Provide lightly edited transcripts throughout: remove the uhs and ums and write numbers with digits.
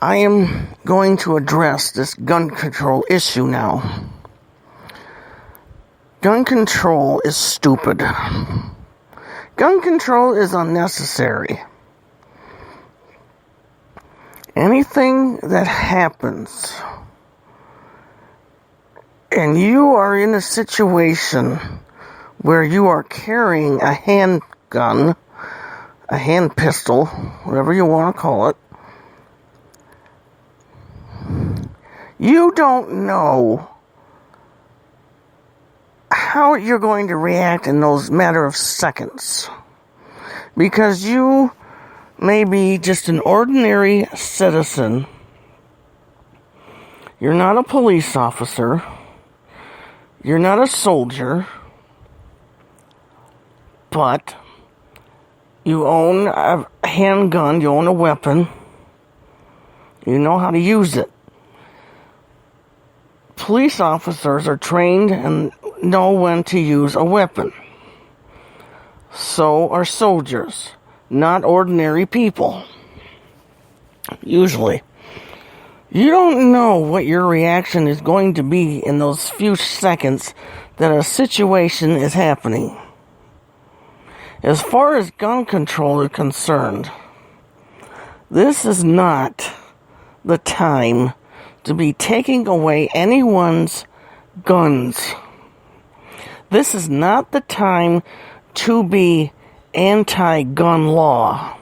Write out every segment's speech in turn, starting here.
I am going to address this gun control issue now. Gun control is stupid. Gun control is unnecessary. Anything that happens and you are in a situation where you are carrying a handgun, a hand pistol, whatever you want to call it, you don't know how you're going to react in those matter of seconds. Because you may be just an ordinary citizen. You're not a police officer. You're not a soldier. But you own a handgun, you own a weapon. You know how to use it. Police officers are trained and know when to use a weapon. So are soldiers, not ordinary people. Usually. You don't know what your reaction is going to be in those few seconds that a situation is happening. As far as gun control is concerned, this is not the time to be taking away anyone's guns. This is not the time to be anti-gun law.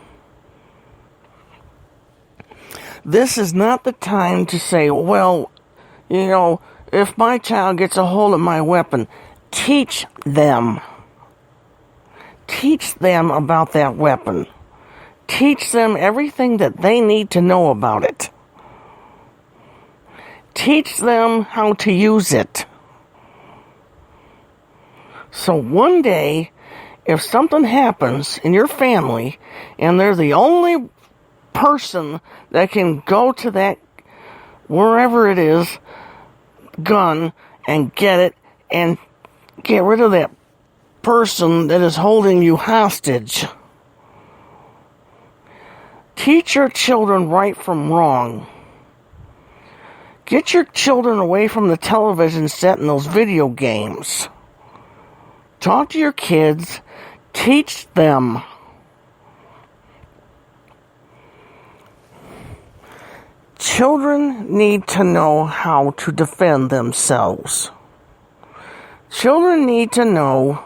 This is not the time to say, well, if my child gets a hold of my weapon, teach them. Teach them about that weapon. Teach them everything that they need to know about it. Teach them how to use it. So one day, if something happens in your family, and they're the only person that can go to that, wherever it is, gun, and get it, and get rid of that person that is holding you hostage. Teach your children right from wrong. Get your children away from the television set and those video games. Talk to your kids. Teach them. Children need to know how to defend themselves. Children need to know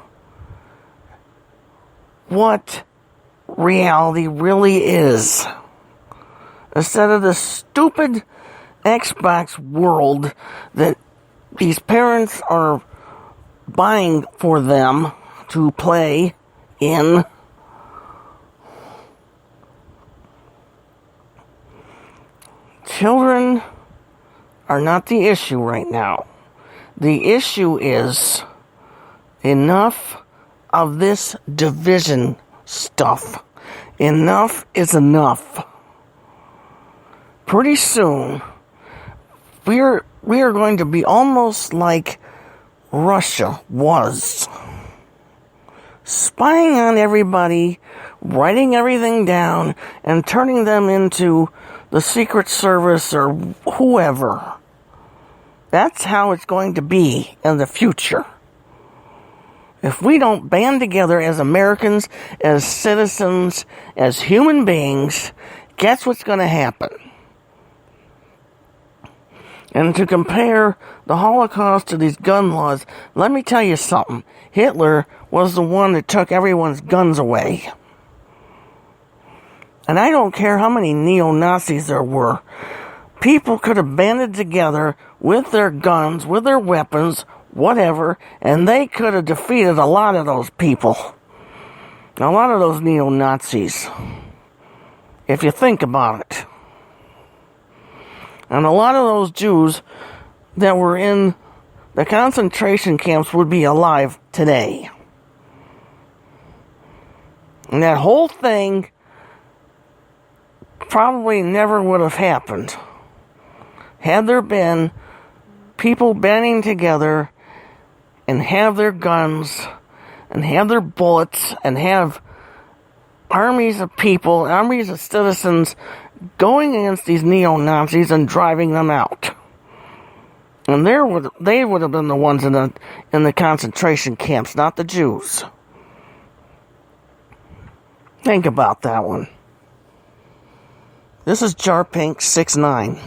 what reality really is. Instead of the stupid Xbox world that these parents are buying for them to play in. Children are not the issue right now. The issue is enough of this division stuff. Enough is enough. Pretty soon, we are going to be almost like Russia was. Spying on everybody, writing everything down, and turning them into the Secret Service or whoever. That's how it's going to be in the future. If we don't band together as Americans, as citizens, as human beings, guess what's going to happen? And to compare the Holocaust to these gun laws, let me tell you something. Hitler was the one that took everyone's guns away. And I don't care how many neo-Nazis there were. People could have banded together with their guns, with their weapons, whatever, and they could have defeated a lot of those people. A lot of those neo-Nazis. If you think about it. And a lot of those Jews that were in the concentration camps would be alive today. And that whole thing probably never would have happened had there been people banding together and have their guns and have their bullets and have armies of people, armies of citizens going against these neo-Nazis and driving them out. And they would have been the ones in the concentration camps, not the Jews. Think about that one. This is Jarpink 69.